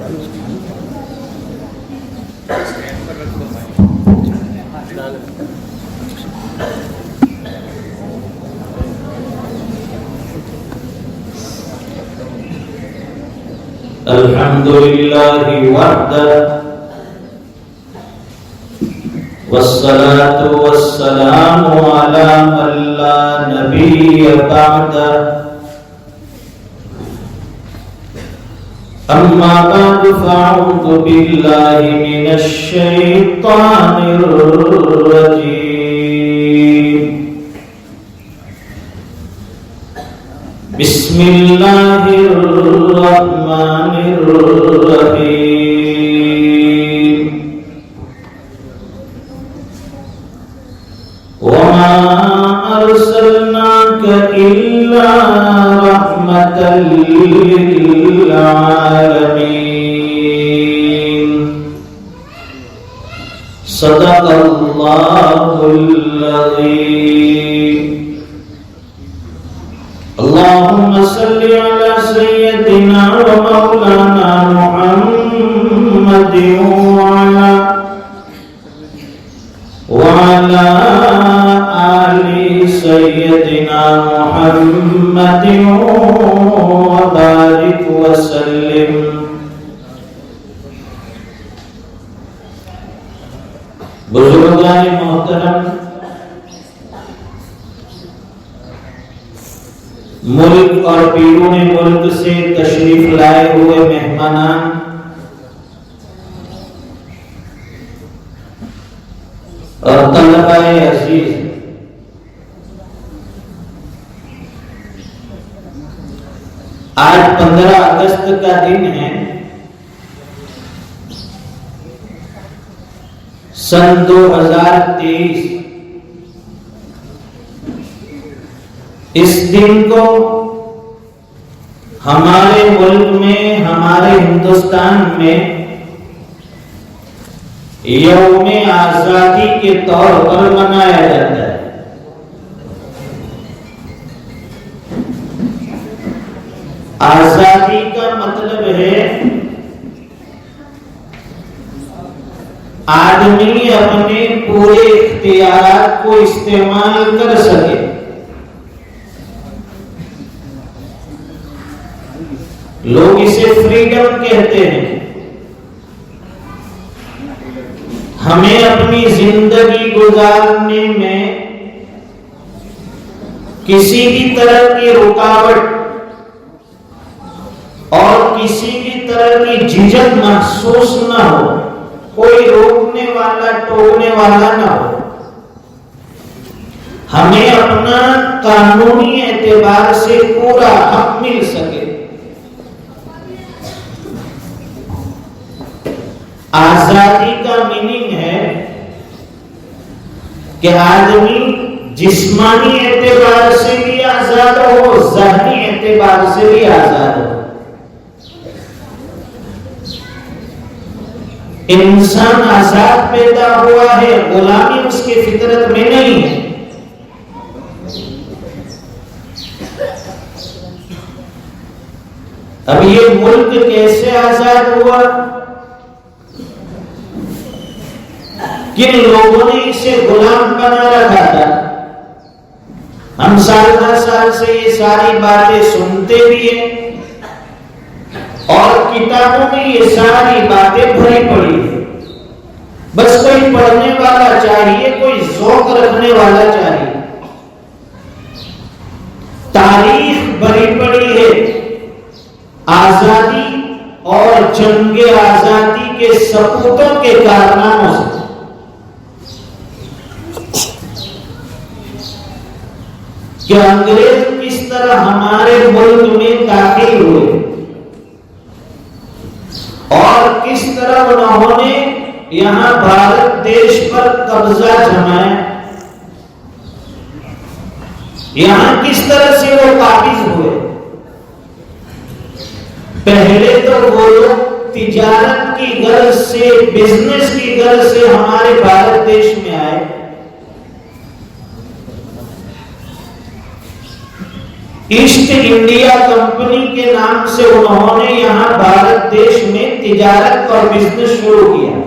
الحمد لله وحده والصلاة والسلام على من لا نبي بعده أما بعد فأعوذ بالله من الشيطان الرجيم بسم الله الرحمن الرحيم وما أرسلناك إلا رحمة للعالمين صدق الله العظيم اللهم صل على سيدنا ومولانا محمد وعلى آل سيدنا محمد وبارك وسلم بزرگان محترم، ملک اور بیرون ملک سے تشریف لائے ہوئے مہمانان، اور طلباء عزیز، آج 15 اگست کا دن ہے۔ سن 2023 اس دن کو ہمارے ملک میں، ہمارے ہندوستان میں یوم آزادی کے طور پر منایا جاتا ہے۔ آزادی کا مطلب ہے آدمی اپنے پورے اختیارات کو استعمال کر سکے، لوگ اسے فریڈم کہتے ہیں۔ ہمیں اپنی زندگی گزارنے میں کسی بھی طرح کی رکاوٹ اور کسی بھی طرح کی جھجک محسوس نہ ہو، کوئی روکنے والا ٹوکنے والا نہ ہو۔ ہمیں اپنا قانونی اعتبار سے پورا حق مل سکے۔ آزادی کا میننگ ہے کہ آدمی جسمانی اعتبار سے بھی آزاد ہو، ذہنی اعتبار سے بھی آزاد ہو۔ انسان آزاد پیدا ہوا ہے، غلامی اس کی فطرت میں نہیں ہے۔ اب یہ ملک کیسے آزاد ہوا؟ کن لوگوں نے اسے غلام بنا رکھا تھا؟ ہم سال در سال سے یہ ساری باتیں سنتے بھی ہیں اور کتابوں میں یہ ساری باتیں بھری پڑی ہیں۔ بس کوئی پڑھنے والا چاہیے، کوئی ذوق رکھنے والا چاہیے۔ تاریخ بھری پڑی ہے آزادی اور جنگ آزادی کے سپوتوں کے کارناموں سے۔ کہ انگریز کس طرح ہمارے ملک میں داخل ہوئے اور کس طرح انہوں نے یہاں بھارت دیش پر قبضہ جمایا، یہاں کس طرح سے وہ قابض ہوئے۔ پہلے تو وہ لوگ تجارت کی غرض سے، بزنس کی غرض سے ہمارے بھارت دیش میں آئے، ایسٹ انڈیا کمپنی کے نام سے انہوں نے یہاں بھارت دیش میں تجارت اور بزنس شروع کیا۔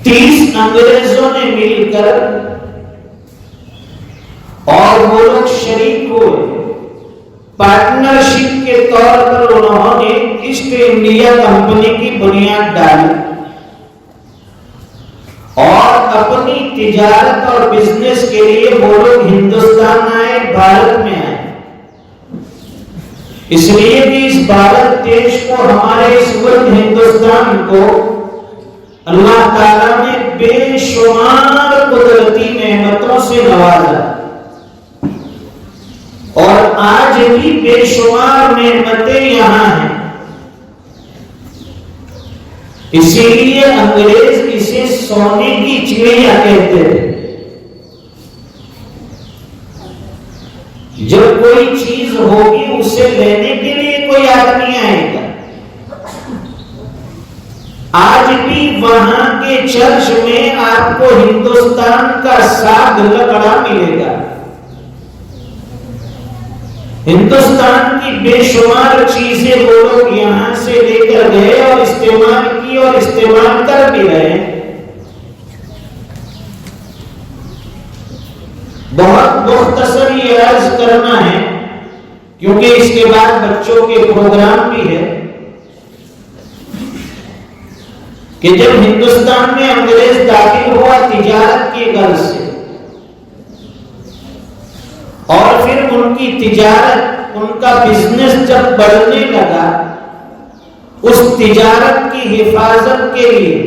30 انگریزوں نے مل کر اور وہ لوگ شریک ہوئے، پارٹنرشپ کے طور پر انہوں نے ایسٹ انڈیا کمپنی کی بنیاد ڈالی اور اپنی تجارت اور بزنس کے لیے وہ لوگ ہندوستان آئے، بھارت میں آئے۔ اس لیے کہ اس بھارت دیش کو، ہمارے اس ملک ہندوستان کو اللہ تعالیٰ نے بے شمار قدرتی نعمتوں سے نوازا اور آج بھی بے شمار نعمتیں یہاں ہیں۔ اسی لیے انگریز اسے سونے کی چڑیا کہتے تھے۔ جب کوئی چیز ہوگی اسے لینے کے لیے کوئی آدمی آئے گا۔ آج بھی وہاں کے چرچ میں آپ کو ہندوستان کا ساگ لکڑا ملے گا۔ ہندوستان کی بے شمار چیزیں وہ لوگ یہاں سے لے کر گئے اور استعمال کی اور استعمال کر بھی رہے ہیں۔ بہت مختصر یہ عرض کرنا ہے کیونکہ اس کے بعد بچوں کے پروگرام بھی ہے کہ جب ہندوستان میں انگریز داخل ہوا تجارت کی غرض سے اور پھر ان کی تجارت، ان کا بزنس جب بڑھنے لگا، اس تجارت کی حفاظت کے لیے،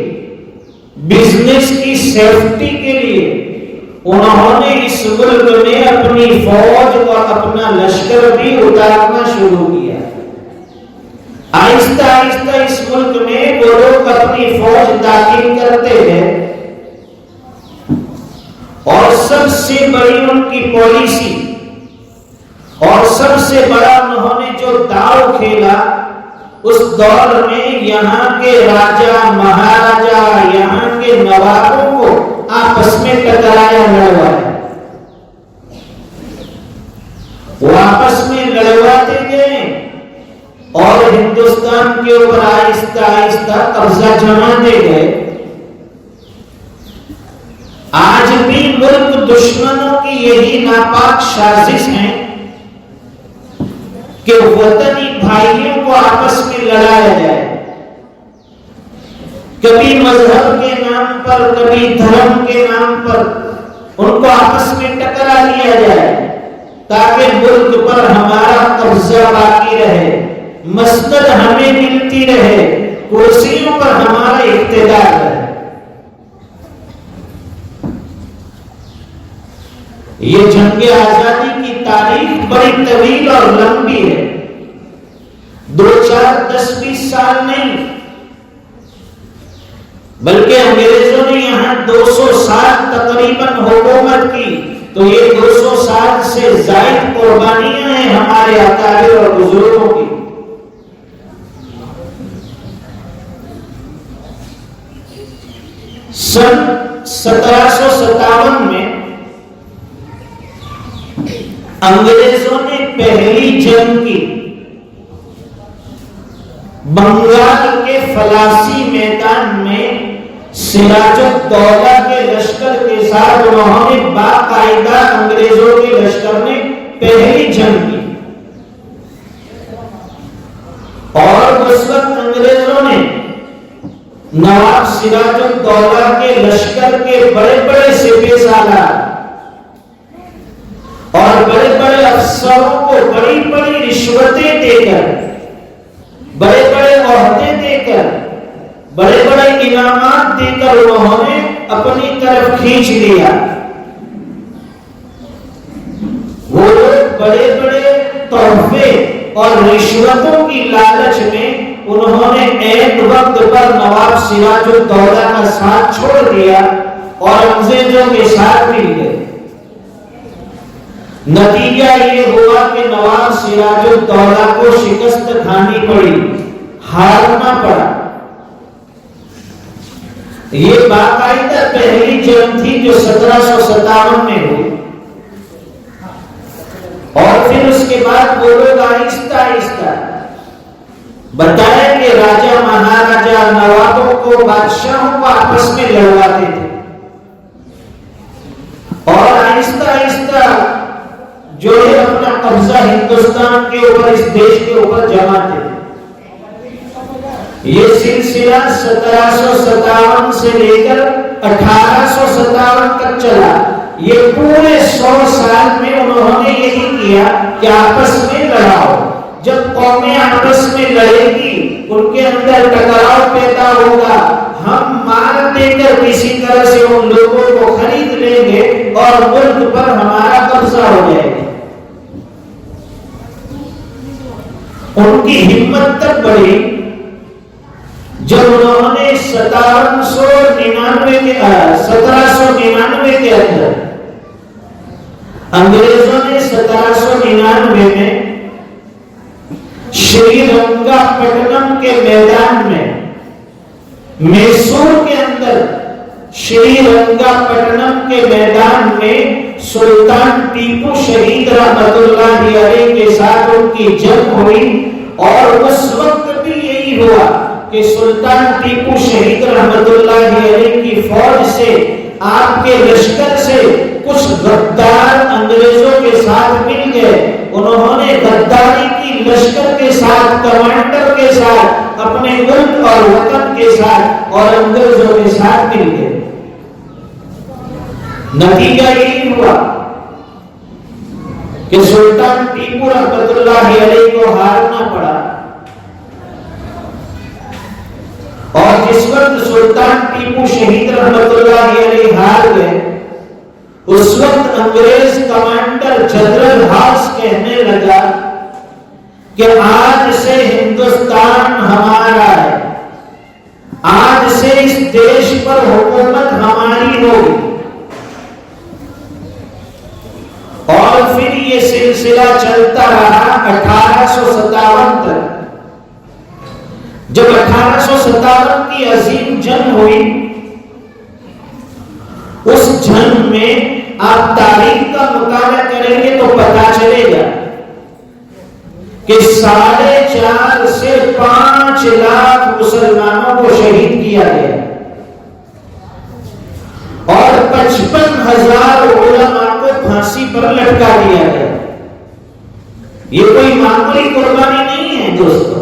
بزنس کی سیفٹی کے لیے انہوں نے اس ملک میں اپنی فوج اور اپنا لشکر بھی اتارنا شروع کیا۔ آہستہ آہستہ اس ملک میں وہ لوگ اپنی فوج داخل کرتے ہیں اور سب سے بڑی ان کی پالیسی اور سب سے بڑا انہوں نے جو داؤ کھیلا اس دور میں یہاں کے راجا مہاراجا، یہاں کے نوابوں کو آپس میں ٹکرایا، لڑوایا۔ وہ آپس میں لڑواتے گئے اور ہندوستان کے اوپر آہستہ آہستہ قبضہ جماتے گئے۔ آج بھی ملک دشمنوں کی یہی ناپاک سازش ہے کہ وطنی بھائیوں کو آپس میں لڑایا جائے، کبھی مذہب کے نام پر، کبھی دھرم کے نام پر ان کو آپس میں ٹکرا لیا جائے تاکہ ملک پر ہمارا قبضہ باقی رہے، مسند ہمیں ملتی رہے، کرسیوں پر ہمارا اقتدار رہے۔ یہ جنگ آزادی کی تاریخ بڑی طویل اور لمبی ہے، 2 4 10 20 سال نہیں، بلکہ انگریزوں نے یہاں 200 سال تقریباً حکومت کی، تو یہ 200 سال سے زائد قربانیاں ہیں ہمارے اکابر اور بزرگوں کی۔ سن 1757 میں انگریزوں نے پہلی جنگ کی، بنگال کے فلاسی میدان میں سراج الدولہ کے لشکر کے ساتھ انہوں نے باقاعدہ انگریزوں کے لشکر نے پہلی جنگ کی، اور اس وقت انگریزوں نے نواب سراج الدولہ کے لشکر کے بڑے بڑے سپہ سالار اور بڑے بڑے افسروں کو بڑی بڑی رشوتیں دے کر، بڑے بڑے عہدے دے کر، بڑے بڑے انعامات دے کر انہوں نے اپنی طرف کھینچ لیا۔ وہ لوگ بڑے بڑے تحفے اور رشوتوں کی لالچ میں انہوں نے ایک وقت پر نواب سراج الدولہ کا ساتھ چھوڑ دیا اور انگریزوں کے ساتھ مل گئے۔ نتیجہ یہ ہوا کہ نواب سراج الدولہ کو شکست کھانی پڑی، ہارنا پڑا۔ یہ باقاعدہ پہلی جنگ تھی جو 1757 میں ہوئی، اور پھر اس کے بعد وہ لوگ آہستہ آہستہ بتایا کہ راجا مہاراجا نوابوں کو بادشاہوں کو آپس میں لڑواتے تھے اور آہستہ آہستہ جو ہے اپنا قبضہ ہندوستان کے اوپر اس دیش کے اوپر جماتے تھے. یہ سلسلہ 1757 سے لے کر 1857 تک چلا. یہ پورے 100 سال میں انہوں نے یہی کیا کہ آپس میں لڑاؤ. جب قومیں آپس میں لڑے گی ان کے اندر ٹکراؤ پیدا ہوگا. ہم مال دے کر کسی طرح سے ان لوگوں کو خرید لیں گے اور ملک پر ہمارا قبضہ ہو جائے گا. ان کی ہمت تک بڑھی جب انہوں نے 1799 کے اندر انگریزوں نے 1799 میں شری رنگا پٹنم کے میدان میں میسور کے اندر شری رنگا پٹنم کے میدان میں سلطان ٹیپو شہید رحمت اللہ علیہ کے ساتھ ان کی جنگ ہوئی. اور اس وقت بھی یہی ہوا کہ سلطان ٹیپو شہید رحمت اللہ علیہ کی فوج سے آپ کے لشکر سے کچھ غدار انگریزوں کے ساتھ مل گئے. انہوں نے غداری کی لشکر کے ساتھ کمانڈر کے ساتھ اپنے ملک اور وطن کے ساتھ اور انگریزوں کے ساتھ مل گئے. نتیجہ یہی ہوا کہ سلطان ٹیپو رحمت اللہ علیہ کو ہارنا پڑا. اور جس وقت سلطان ٹیپو شہید رحمت اللہ علیہ ہار گئے اس وقت انگریز کمانڈر جنرل ہاس کہنے لگا کہ آج سے ہندوستان ہمارا ہے, آج سے اس دیش پر حکومت ہماری ہوگی. اور پھر یہ سلسلہ چلتا رہا 1857 تک. جب 1857 کی عظیم جنگ ہوئی اس جنگ میں آپ تاریخ کا مطالعہ کریں گے تو پتا چلے گا کہ 4.5 سے 5 لاکھ مسلمانوں کو شہید کیا گیا اور 55,000 علماء کو پھانسی پر لٹکا دیا گیا. یہ کوئی معمولی قربانی نہیں ہے دوستو.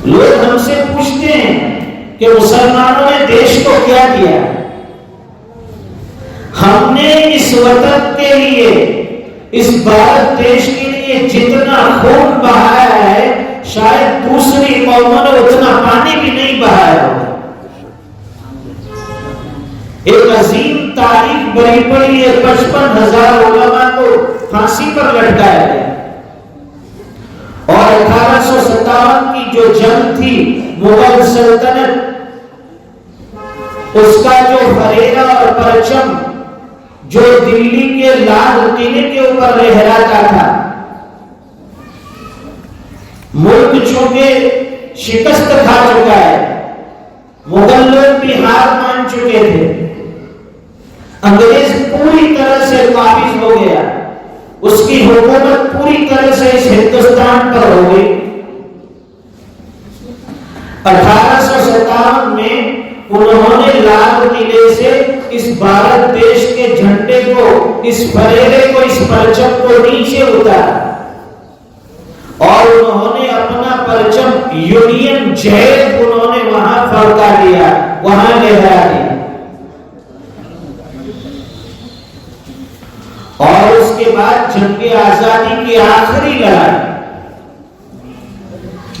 لوگ ہم سے پوچھتے ہیں کہ مسلمانوں نے دیش کو کیا دیا. ہم نے اس وطن کے لیے, اس بھارت دیش کے لیے جتنا خون بہایا ہے شاید دوسری قوموں نے اتنا پانی بھی نہیں بہایا ہوگا. ایک عظیم تاریخ بڑی پڑی ہے. 55,000 علماء کو پھانسی پر لٹکایا گیا. اور 1857 کی جو جنگ تھی مغل سلطنت, اس کا جو فریرہ اور پرچم جو دلی کے لال قلعے کے اوپر لہراتا تھا, ملک چونکہ شکست کھا چکا ہے, مغل لوگ بھی ہار مان چکے تھے, انگریز پوری طرح سے قابض ہو گیا, اس کی حکومت پوری طرح سے اس ہندوستان پر ہو گئی. 1857 میں انہوں نے لال قلعے سے اس بھارت دیش کے جھنڈے کو, اس فریرے کو, اس پرچم کو نیچے اتارا اور انہوں نے اپنا پرچم یونین جیک انہوں نے وہاں فرقا دیا, وہاں لہرا دیا. اور اس کے بعد جنگ آزادی کی آخری لڑائی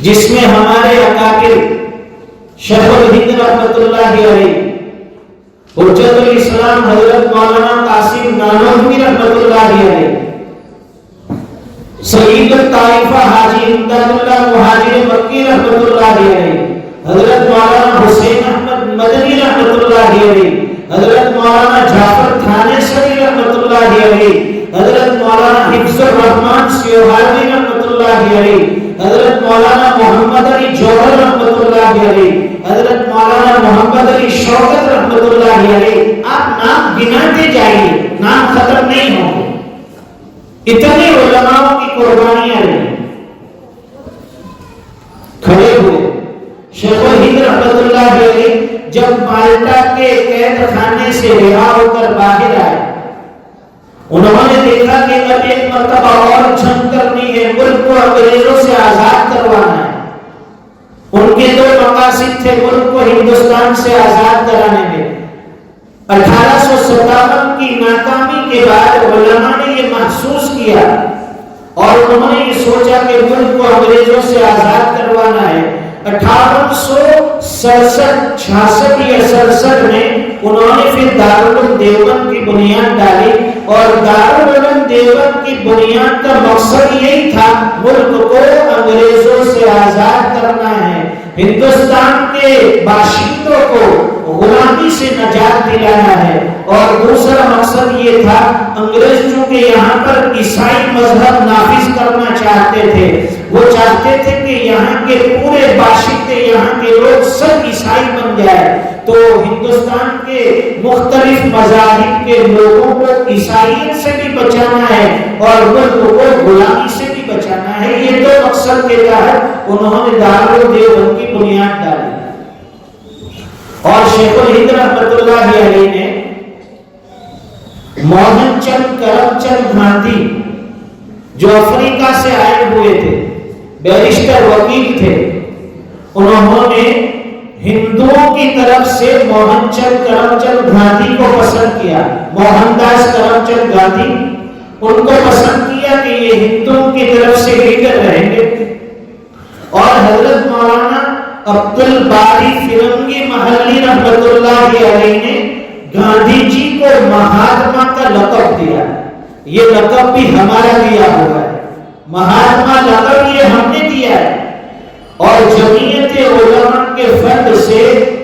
جس میں ہمارے اکابر شیخ الہند رحمت اللہ علیہ, حجت الاسلام حضرت مولانا قاسم نانوتوی رحمت اللہ علیہ, سعید الطائفہ حاجی امداد اللہ مہاجر مکی رحمت اللہ علیہ, حضرت مولانا حسین احمد مدنی رحمت اللہ علیہ, حضرت مولانا جعفر تھانیسوی رحمت اللہ علیہ, حضرت مولانا حفظ الرحمان سیوہاردی رحمت اللہ علیہ, حضرت مولانا محمد علی جوہر رحمت اللہ علیہ, حضرت مولانا محمد علی شوکت رحمت اللہ علیہ. آپ نام گناتے جائیے, نام ختم نہیں ہوں گے. اتنے علماء علماء کی قربانیاں رہی. کھڑے ہوئے شیخ الہند رحمۃ اللہ علیہ جب مالٹا کے قید خانے سے رہا ہو کر باہر آئے، انہوں نے دیکھا کہ اب ایک مرتبہ اور جنگ کرنی ہے، ملک کو انگریزوں سے آزاد کروانا ہے. ان کے دو مقاصد تھے، ملک کو ہندوستان سے آزاد کرانے میں. 1857 کی ناکامی کے بعد علماء نے یہ محسوس کیا اور انہوں نے یہ سوچا کہ ملک کو انگریزوں سے آزاد کروانا ہے. 1867 یا 67 میں انہوں نے پھر دارالعلوم دیوبند کی بنیاد ڈالی اور دارالعلوم دیوبند کی بنیاد کا مقصد یہی تھا، ملک کو انگریزوں سے آزاد کرنا ہے، ہندوستان کے باشندوں کو غلامی سے نجات دلانا ہے. اور دوسرا مقصد یہ تھا، انگریز چونکہ یہاں پر عیسائی مذہب نافذ کرنا چاہتے تھے، وہ چاہتے تھے کہ یہاں کے پورے باشندے، یہاں کے لوگ سب عیسائی بن جائے. تو ہندوستان کے مختلف مذاہب کے لوگوں کو عیسائیت سے بھی بچانا ہے اور ملک کو غلامی سے بھی بچانا ہے. یہ دو مقصد کے تحت انہوں نے دارالعلوم دیوبند کی بنیاد ڈالی. اور شیخ الہند رحمۃ اللہ علیہ نے موہن چند کرم چند گاندھی جو افریقہ سے آئے ہوئے تھے، بیرسٹر وکیل تھے، انہوں نے ہندوؤں کی طرف سے موہن چند کرم چند گاندھی کو پسند کیا. موہن داس کرم چند گاندھی ان کو پسند کیا کہ یہ ہندوؤں کی طرف سے لیڈر رہیں گے. اور حضرت مولانا عبد الباری فرنگی محلی رحمۃ اللہ علیہ نے گاندھی جی کو مہاتما کا لقب دیا. یہ لقب بھی ہمارا دیا ہوا ہے، مہاتما لقب یہ ہم نے دیا ہے. اور جمعیت علماء کے فند سے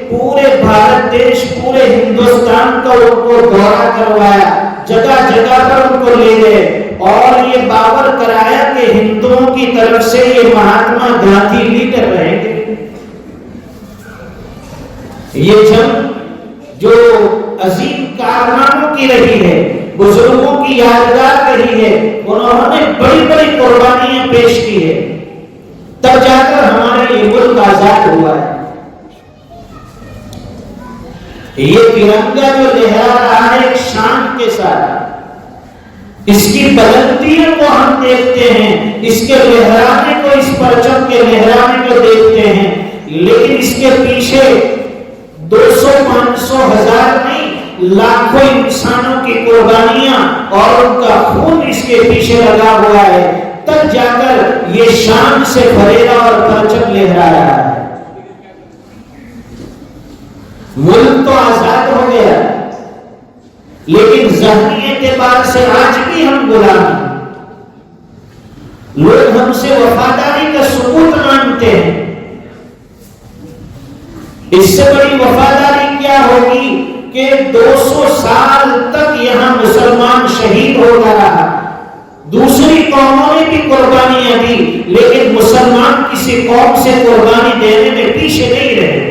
پورے بھارت دیش، پورے ہندوستان کا ان کو دورہ کروایا، جگہ جگہ پر ان کو لے گئے اور یہ باور کرایا کہ ہندوؤں کی طرف سے یہ مہاتما گاندھی لیڈر رہیں گے. یہ جنگ جو عظیم کارناموں کی رہی ہے، بزرگوں کی یادگار رہی ہے، انہوں نے بڑی بڑی قربانیاں پیش کی ہے، تب جا کر ہمارا یہ ملک آزاد ہوا ہے. یہ ترنگا جو لہرا رہا ہے ایک شان کے ساتھ، اس کی بلندیوں کو ہم دیکھتے ہیں، اس کے لہرانے کو، اس پرچم کے لہرانے کو دیکھتے ہیں، لیکن اس کے پیچھے 200 500 ہزار نہیں، لاکھوں انسانوں کی قربانیاں اور ان کا خون اس کے پیچھے لگا ہوا ہے. تب جا کر یہ شان سے بھریرا اور پرچم لہرا رہا ہے. ملک تو آزاد ہو گیا لیکن ذہنی اعتبار سے آج بھی ہم غلام ہیں. لوگ ہم سے وفاداری کا ثبوت مانگتے ہیں. اس سے بڑی وفاداری کیا ہوگی کہ 200 سال تک یہاں مسلمان شہید ہوتا رہا. دوسری قوموں نے بھی قربانیاں دی لیکن مسلمان کسی قوم سے قربانی دینے میں پیچھے نہیں رہے.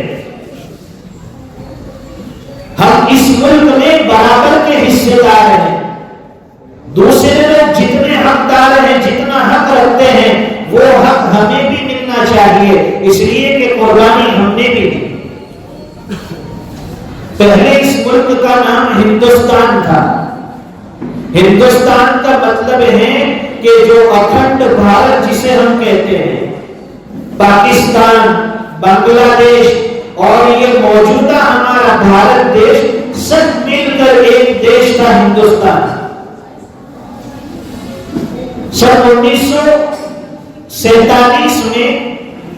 ہم اس ملک میں برابر کے حصے دار ہیں. دوسرے لوگ جتنے حقدار ہیں، جتنا حق رکھتے ہیں، وہ حق ہمیں بھی ملنا چاہیے، اس لیے کہ قربانی ہم نے بھی دی. پہلے اس ملک کا نام ہندوستان تھا. ہندوستان کا مطلب ہے کہ جو اکھنڈ بھارت جسے ہم کہتے ہیں، پاکستان، بنگلہ دیش اور یہ موجودہ ہمارا بھارت دیش سب مل کر ایک دیش تھا ہندوستان. سن 1947 میں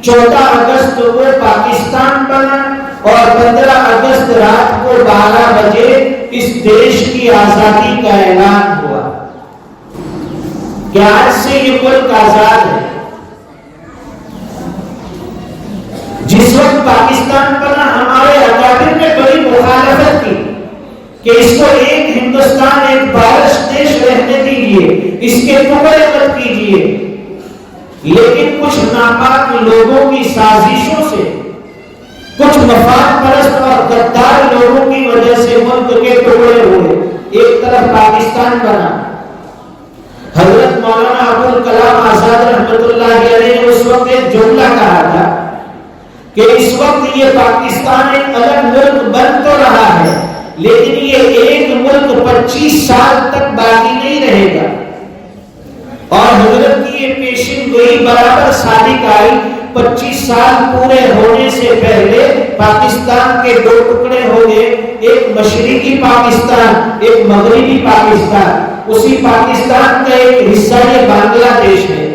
14 اگست کو پاکستان بنا اور 15 اگست رات کو 12 بجے اس دیش کی آزادی کا اعلان ہوا کہ آج سے یہ ملک آزاد ہے. جس وقت پاکستان بنا ہمارے اکابر نے بڑی مخالفت کی کہ اس کو ایک ہندوستان، ایک بھارت دیش رہنے دیجیے، اس کے ٹکڑے مت کیجیے. لیکن کچھ ناپاک لوگوں کی سازشوں سے، کچھ مفاد پرست اور غدار لوگوں کی وجہ سے ملک کے ٹکڑے ہوئے. ایک طرف پاکستان بنا، حضرت مولانا ابوالکلام آزاد رحمۃ اللہ علیہ نے اس وقت ایک جملہ کہا تھا کہ اس وقت یہ پاکستان ایک الگ ملک بن تو رہا ہے، لیکن یہ ایک ملک 25 سال تک باقی نہیں رہے گا۔ اور حضرت کی یہ پیشن گوئی برابر صادق آئی۔ 25 سال پورے ہونے سے پہلے پاکستان کے 2 ٹکڑے ہو گئے، ایک مشرقی پاکستان، ایک مغربی پاکستان۔ اسی پاکستان کا ایک حصہ یہ بنگلہ دیش ہے۔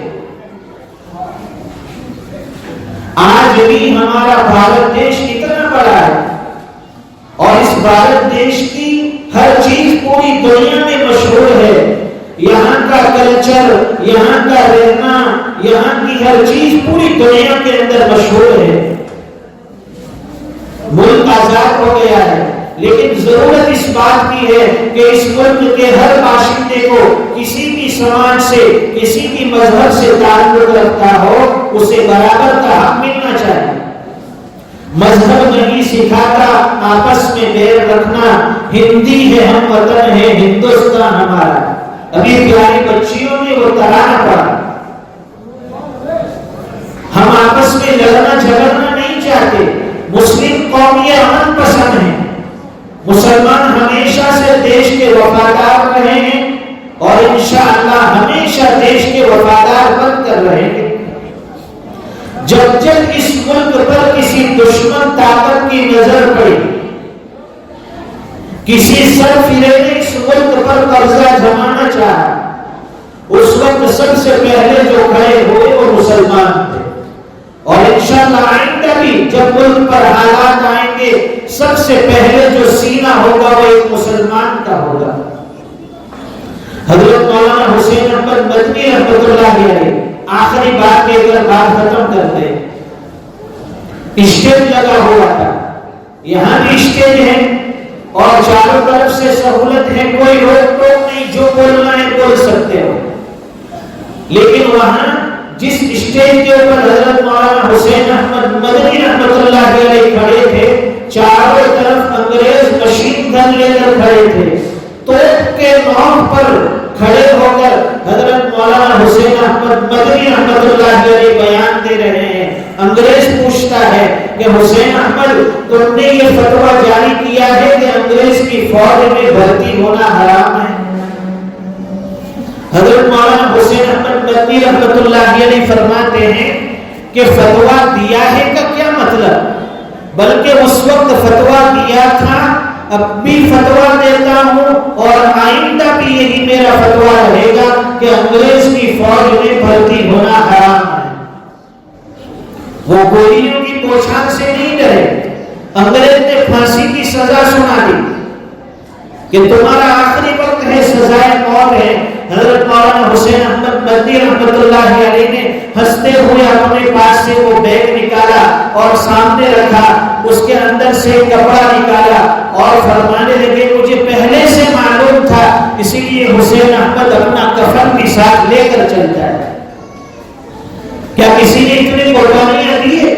آج بھی ہمارا بھارت دیش اتنا بڑا ہے اور اس بھارت دیش کی ہر چیز پوری دنیا میں مشہور ہے۔ یہاں کا کلچر، یہاں کا رہنا، یہاں کی ہر چیز پوری دنیا کے اندر مشہور ہے۔ ملک آزاد ہو گیا ہے، لیکن ضرورت اس بات کی ہے کہ اس ملک کے ہر باشندے کو کسی بھی سماج سے، کسی بھی مذہب سے تعلق رکھتا ہو، اسے برابر کا حق ملنا چاہیے۔ مذہب نہیں سکھاتا آپس میں بیر رکھنا، ہندی ہے ہم وطن ہے ہندوستان ہمارا۔ ابھی پیاری بچیوں نے وہ ترانہ پڑھا۔ ہم آپس میں لڑنا جھگڑنا نہیں چاہتے، مسلم قوم یہ امن پسند ہے۔ مسلمان ہمیشہ سے دیش کے وفادار رہے ہیں اور انشاءاللہ ہمیشہ دیش کے وفادار بن کر رہیں گے۔ جب جب اس ملک پر کسی دشمن طاقت کی نظر پڑی، کسی سرفرے نے اس ملک پر قبضہ جمانا چاہا، اس وقت سب سے پہلے جو کھڑے ہوئے وہ مسلمان تھے۔ اور انشاءاللہ آئندہ بھی جب ملک پر حالات آئیں گے، سب سے پہلے جو سینہ ہوگا وہ ایک مسلمان کا ہوگا۔ حضرت مولانا حسین احمد مدنی رحمۃ اللہ علیہ آخری بات کے اگر بات ختم کرتے، اسٹیج لگا ہوا تھا، یہاں بھی اسٹیج ہے اور چاروں طرف سے سہولت ہے، کوئی روک ٹوک نہیں، جو بولنا ہے بول سکتے ہو۔ لیکن وہاں جس اسٹیج کے اوپر حضرت مولانا حسین احمد مدنی رحمۃ اللہ علیہ کھڑے تھے، چاروں طرف انگریز مشین گن لے کر کھڑے تھے۔ توپ کے نوک پر کھڑے ہو کر حضرت مولانا حسین احمد مدنی رحمۃ اللہ علیہ بیان دے رہے ہیں۔ انگریز پوچھتا ہے کہ حسین احمد تم نے یہ فتویٰ جاری کیا ہے کہ انگریز کی فوج میں بھرتی ہونا حرام ہے؟ حضرت مولانا حسین احمد مدنی رحمۃ اللہ علیہ فرماتے ہیں کہ فتویٰ دیا ہے کا کیا مطلب، بلکہ اس وقت فتویٰ دیا تھا، اب بھی فتویٰ دیتا ہوں اور آئندہ بھی یہی میرا فتویٰ رہے گا کہ انگریز کی فوج میں بھرتی ہونا حرام ہے۔ وہ گولیوں کی بوچھار سے نہیں ڈرے، انگریز نے پھانسی کی سزا سنا دی کہ تمہارا آخری وقت ہے، سزائے موت ہے۔ حضرت مولانا حسین احمد مدنی رحمۃ اللہ علیہ نے ہنستے ہوئے اپنے پاس سے وہ بیگ نکالا اور سامنے رکھا، اس کے اندر سے کپڑا نکالا اور فرمانے لگے مجھے پہلے سے معلوم تھا، اسی لیے حسین احمد اپنا کفن بھی ساتھ لے کر چلتا ہے۔ کیا کسی نے اتنی قربانیاں دی ہے،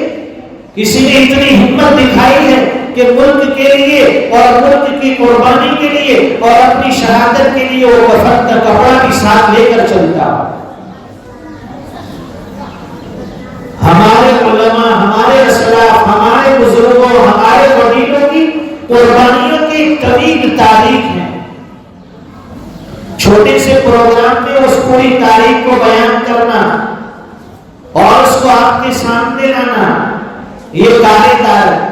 کسی نے اتنی ہمت دکھائی ہے کہ ملک کے لیے اور ملک کی قربانی کے لیے اور اپنی شہادت کے لیے وہ کفن کا کپڑا بھی ساتھ لے کر چلتا؟ ہمارے علماء، ہمارے اسلاف، ہمارے بزرگوں، ہمارے وڈیروں کی قربانیوں کی طویل تاریخ ہے۔ چھوٹے سے پروگرام میں اس پوری تاریخ کو بیان کرنا اور اس کو آپ کے سامنے لانا، یہ کارے دار ہے۔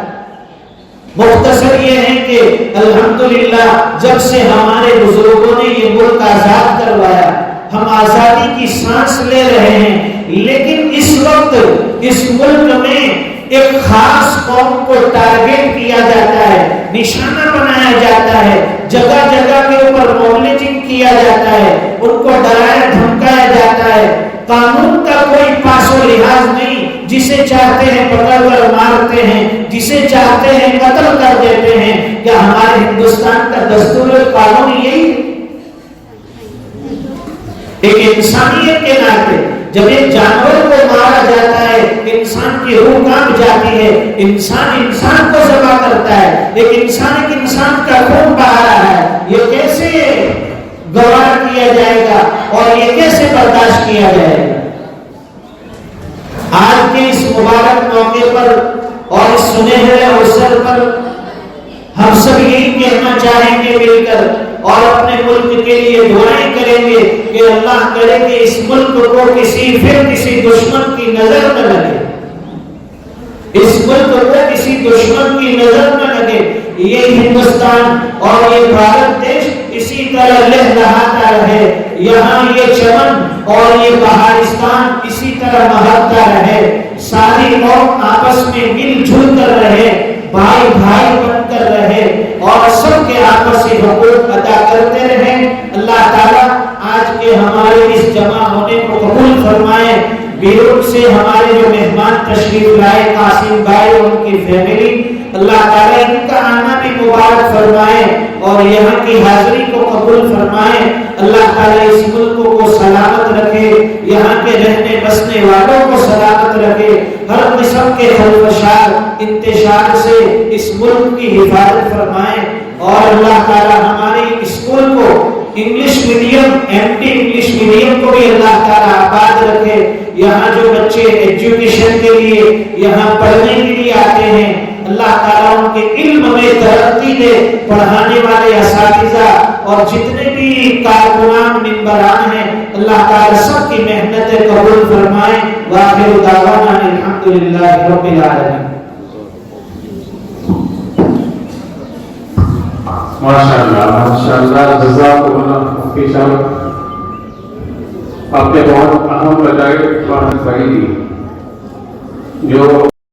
مختصر یہ ہے کہ الحمدللہ جب سے ہمارے بزرگوں نے یہ ملک آزاد کروایا، ہم آزادی کی سانس لے رہے ہیں، لیکن اس وقت اس ملک میں ایک خاص قوم کو ٹارگٹ کیا جاتا ہے، نشانہ بنایا جاتا ہے، جگہ جگہ کے اوپر مولنگ کیا جاتا ہے، ان کو ڈرایا دھمکایا جاتا ہے۔ قانون کا کوئی پاس و لحاظ نہیں، جسے چاہتے ہیں پکڑ کر مارتے ہیں، جسے چاہتے ہیں قتل کر دیتے ہیں۔ کیا ہمارے ہندوستان کا دستور قانون یہی ہے؟ ایک انسانیت کے ناطے جب ایک جانور کو مارا جاتا ہے، انسان کی روح کانپ جاتی ہے، انسان انسان کو ذبح کرتا ہے، ایک انسان کا خون بہا رہا ہے، یہ کیسے گوارا کیا جائے گا؟ اور یہ کیسے برداشت کیا جائے گا؟ آج کے اس مبارک موقع پر اور اس سنہرے اوسر پر ہم سب یہی کہنا چاہیں گے مل کر اور اپنے ملک کے لیے دعائیں کریں گے کہ اللہ کرے کہ اس ملک کو کسی دشمن کی نظر نہ لگے، اس ملک کو کسی دشمن کی نظر نہ لگے، یہ ہندوستان اور یہ بھارت دیش اسی طرح لہلہاتا رہے، یہاں یہ چمن اور یہ بہارستان اسی طرح مہکتا رہے، ساری قوم آپس میں مل جل کر رہے، بھائی بھائی بن کر رہے اور سب کے آپسی حقوق ادا کرتے رہے۔ اللہ تعالیٰ آج کے ہمارے اس جمع ہونے کو قبول فرمائے۔ بیرون سے ہمارے جو مہمان تشریف لائے قاسم بھائی اور ان کی فیملی، اللہ تعالیٰ ان کا آنا بھی مبارک فرمائے اور یہاں کی حاضری کو قبول فرمائے۔ اللہ تعالیٰ اس ملک کو سلامت رکھے، یہاں کے رہنے بسنے والوں کو سلامت رکھے، ہر قسم کے خلفشار انتشار سے اس ملک کی حفاظت فرمائے اور اللہ تعالیٰ ہمارے اسکول کو English medium MD English medium کو بھی اللہ تعالیٰ آباد رکھے۔ یہاں جو بچے ایجوکیشن کے لیے یہاں پڑھنے کے لیے آتے ہیں، اللہ تعالیٰ ان کے علم میں ترقی دے، پڑھانے والے اساتذہ اور جتنے بھی کارکنان ممبران ہیں، اللہ تعالیٰ سب کی محنت قبول فرمائے۔ وآخر دعوانا الحمدللہ رب العالمین۔ ماشاءاللہ جزاکم اللہ مفتی صاحب، آپ نے بہت اہم بتائی بات کہی جو